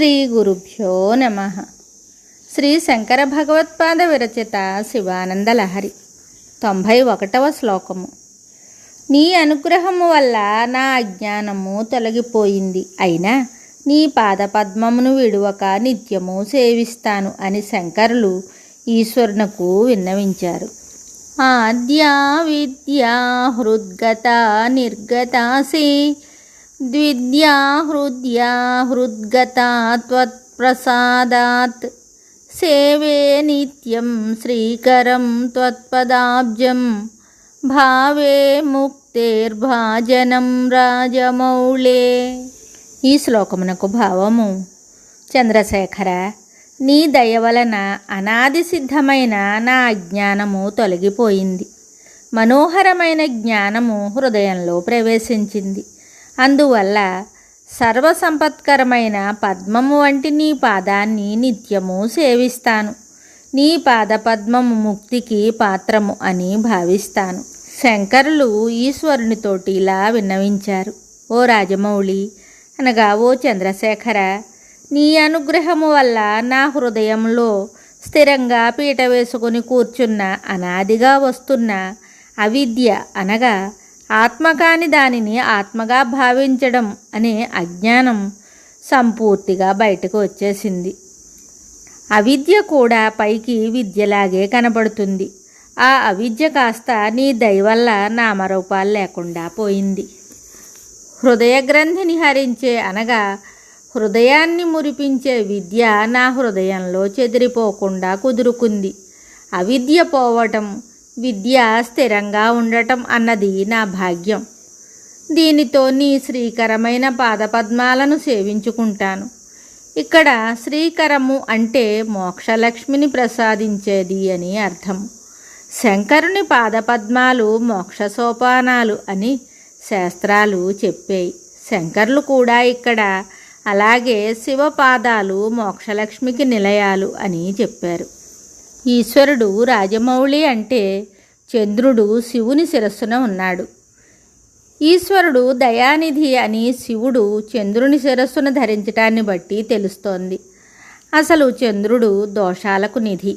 శ్రీ గురుభ్యో నమః. శ్రీ శంకర భగవత్పాద విరచిత శివానందలహరి 91వ శ్లోకము. నీ అనుగ్రహము వల్ల నా అజ్ఞానము తొలగిపోయింది, అయినా నీ పాదపద్మమును విడువక నిత్యము సేవిస్తాను అని శంకరులు ఈశ్వరునకు విన్నవించారు. ఆద్యా విద్యా హృద్గత నిర్గతాసి ద్విద్యా హృద్యా హృద్గతా త్వత్ప్రసాదాత్ సేవే నిత్యం శ్రీకరం త్వత్పదాబ్జం భావే ముక్తేర్భాజనం రాజమౌళే. ఈ శ్లోకమునకు భావము: చంద్రశేఖర, నీ దయ వలన అనాది సిద్ధమైన నా అజ్ఞానము తొలగిపోయింది. మనోహరమైన జ్ఞానము హృదయంలో ప్రవేశించింది. అందువల్ల సర్వసంపత్కరమైన పద్మము వంటి నీ పాదాన్ని నిత్యము సేవిస్తాను. నీ పాదపద్మము ముక్తికి పాత్రము అని భావిస్తాను. శంకరులు ఈశ్వరునితోటి ఇలా విన్నవించారు: ఓ రాజమౌళి, అనగా ఓ చంద్రశేఖర, నీ అనుగ్రహము వల్ల నా హృదయంలో స్థిరంగా పీట వేసుకుని కూర్చున్న అనాదిగా వస్తున్న అవిద్య అనగా ఆత్మ కాని దానిని ఆత్మగా భావించడం అనే అజ్ఞానం సంపూర్తిగా బయటకు వచ్చేసింది. అవిద్య కూడా పైకి విద్యలాగే కనబడుతుంది. ఆ అవిద్య కాస్త నీ దయ వల్ల నామరూపాలు లేకుండా పోయింది. హృదయ గ్రంథిని హరించే అనగా హృదయాన్ని మురిపించే విద్య నా హృదయంలో చెదిరిపోకుండా కుదురుకుంది. అవిద్య పోవటం, విద్య స్థిరంగా ఉండటం అన్నది నా భాగ్యం. దీనితో నీ శ్రీకరమైన పాదపద్మాలను సేవించుకుంటాను. ఇక్కడ శ్రీకరము అంటే మోక్షలక్ష్మిని ప్రసాదించేది అని అర్థం. శంకరుని పాదపద్మాలు మోక్ష సోపానాలు అని శాస్త్రాలు చెప్పాయి. శంకరులు కూడా ఇక్కడ అలాగే శివపాదాలు మోక్షలక్ష్మికి నిలయాలు అని చెప్పారు. ఈశ్వరుడు రాజమౌళి అంటే చంద్రుడు శివుని శిరస్సున ఉన్నాడు. ఈశ్వరుడు దయానిధి అని శివుడు చంద్రుని శిరస్సును ధరించటాన్ని బట్టి తెలుస్తోంది. అసలు చంద్రుడు దోషాలకు నిధి.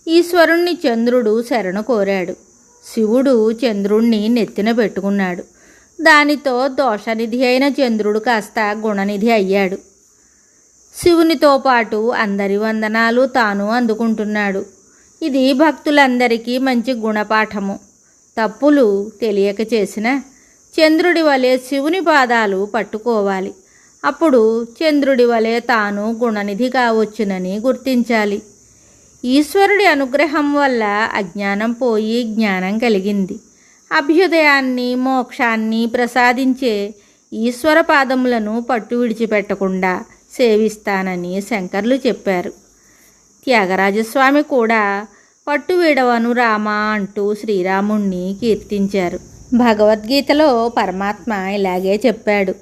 ఈశ్వరుణ్ణి చంద్రుడు శరణు కోరాడు. శివుడు చంద్రుణ్ణి నెత్తిన పెట్టుకున్నాడు. దానితో దోషనిధి అయిన చంద్రుడు కాస్త గుణనిధి అయ్యాడు. శివునితో పాటు అందరి వందనాలు తాను అందుకుంటున్నాడు. ఇది భక్తులందరికీ మంచి గుణపాఠము. తప్పులు తెలియక చేసిన చంద్రుడి వలె శివుని పాదాలు పట్టుకోవాలి. అప్పుడు చంద్రుడి వలె తాను గుణనిధి కావచ్చునని గుర్తించాలి. ఈశ్వరుడి అనుగ్రహం వల్ల అజ్ఞానం పోయి జ్ఞానం కలిగింది. అభ్యుదయాన్ని మోక్షాన్ని ప్రసాదించే ఈశ్వర పాదములను పట్టు విడిచిపెట్టకుండా సేవిస్తానని శంకర్లు చెప్పారు. త్యాగరాజస్వామి కూడా పట్టు వీడవను రామా అంటూ శ్రీరాముణ్ణి కీర్తించారు. భగవద్గీతలో పరమాత్మ ఇలాగే చెప్పాడు: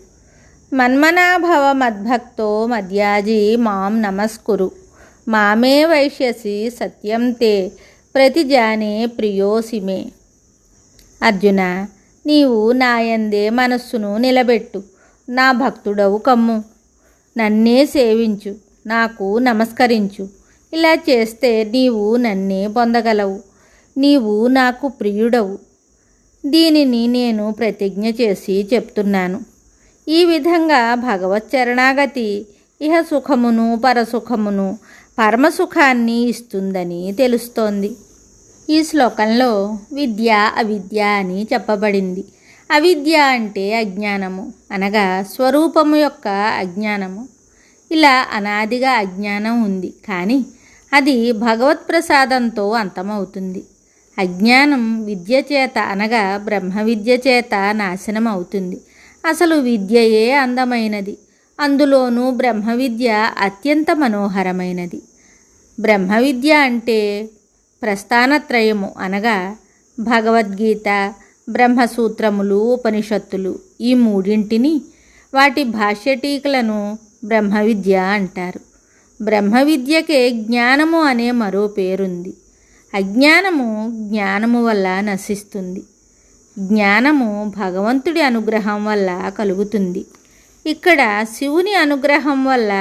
మన్మనాభవ మద్భక్తో మద్యాజీ మాం నమస్కురు మామే వైష్యసి సత్యం తే ప్రతిజానే ప్రియోసిమే. అర్జున, నీవు నాయందే మనస్సును నిలబెట్టు, నా భక్తుడవు కమ్ము, నన్నే సేవించు, నాకు నమస్కరించు. ఇలా చేస్తే నీవు నన్నే పొందగలవు. నీవు నాకు ప్రియుడవు. దీనిని నేను ప్రతిజ్ఞ చేసి చెప్తున్నాను. ఈ విధంగా భగవత్ చరణాగతి ఇహ సుఖమును పరసుఖమును పరమసుఖాన్ని ఇస్తుందని తెలుస్తోంది. ఈ శ్లోకంలో విద్య అవిద్య అని చెప్పబడింది. అవిద్య అంటే అజ్ఞానము అనగా స్వరూపము యొక్క అజ్ఞానము. ఇలా అనాదిగా అజ్ఞానం ఉంది, కానీ అది భగవత్ ప్రసాదంతో అంతమవుతుంది. అజ్ఞానం విద్య చేత అనగా బ్రహ్మ విద్య చేత నాశనం అవుతుంది. అసలు విద్యయే అందమైనది. అందులోనూ బ్రహ్మ విద్య అత్యంత మనోహరమైనది. బ్రహ్మ విద్య అంటే ప్రస్థానత్రయము అనగా భగవద్గీత, బ్రహ్మసూత్రములు, ఉపనిషత్తులు, ఈ మూడింటిని వాటి భాష్యటీకలను బ్రహ్మ విద్య అంటారు. బ్రహ్మ విద్యకే జ్ఞానము అనే మరో పేరుంది. అజ్ఞానము జ్ఞానము వల్ల నశిస్తుంది. జ్ఞానము భగవంతుడి అనుగ్రహం వల్ల కలుగుతుంది. ఇక్కడ శివుని అనుగ్రహం వల్ల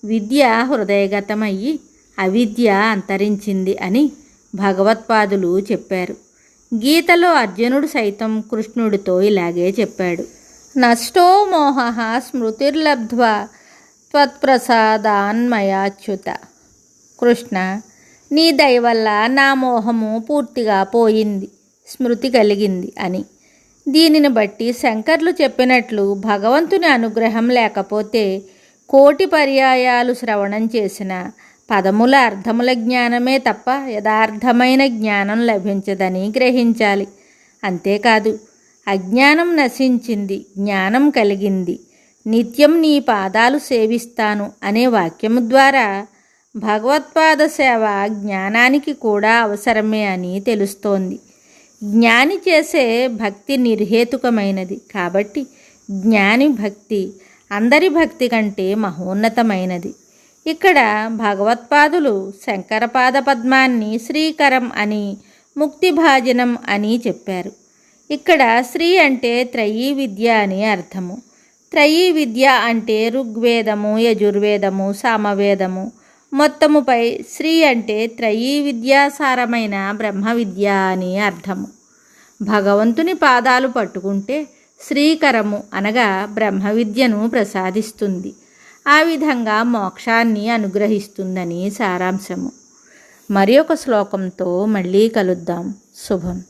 విద్య హృదయగతమయ్యి అవిద్య అంతరించింది అని భగవత్పాదులు చెప్పారు. గీతలో అర్జునుడు సైతం కృష్ణుడితో ఇలాగే చెప్పాడు. నష్టో మోహ స్మృతిర్లబ్ధ్వా త్వత్ప్రసాదాన్మయాచ్యుత. కృష్ణ, నీ దయ వల్ల నా మోహము పూర్తిగా పోయింది, స్మృతి కలిగింది అని. దీనిని బట్టి శంకర్లు చెప్పినట్లు భగవంతుని అనుగ్రహం లేకపోతే కోటి పర్యాయాలు శ్రవణం చేసిన పదముల అర్థముల జ్ఞానమే తప్ప యథార్థమైన జ్ఞానం లభించదని గ్రహించాలి. అంతేకాదు, అజ్ఞానం నశించింది, జ్ఞానం కలిగింది, నిత్యం నీ పాదాలు సేవిస్తాను అనే వాక్యము ద్వారా భగవత్పాద సేవ జ్ఞానానికి కూడా అవసరమే అని తెలుస్తోంది. జ్ఞాని చేసే భక్తి నిర్హేతుకమైనది కాబట్టి జ్ఞాని భక్తి అందరి భక్తి కంటే మహోన్నతమైనది. ఇక్కడ భగవత్పాదులు శంకరపాద పద్మాన్ని శ్రీకరం అని, ముక్తిభాజనం అని చెప్పారు. ఇక్కడ శ్రీ అంటే త్రయీ విద్య అని అర్థము. త్రయీ విద్య అంటే ఋగ్వేదము, యజుర్వేదము, సామవేదము మొత్తముపై శ్రీ అంటే త్రయీ విద్యాసారమైన బ్రహ్మ విద్య అని అర్థము. భగవంతుని పాదాలు పట్టుకుంటే శ్రీకరము అనగా బ్రహ్మ విద్యను ప్రసాదిస్తుంది. ఆ విధంగా మోక్షాన్ని అనుగ్రహిస్తుందని సారాంశము. మరి ఒక శ్లోకంతో మళ్ళీ కలుద్దాం. శుభం.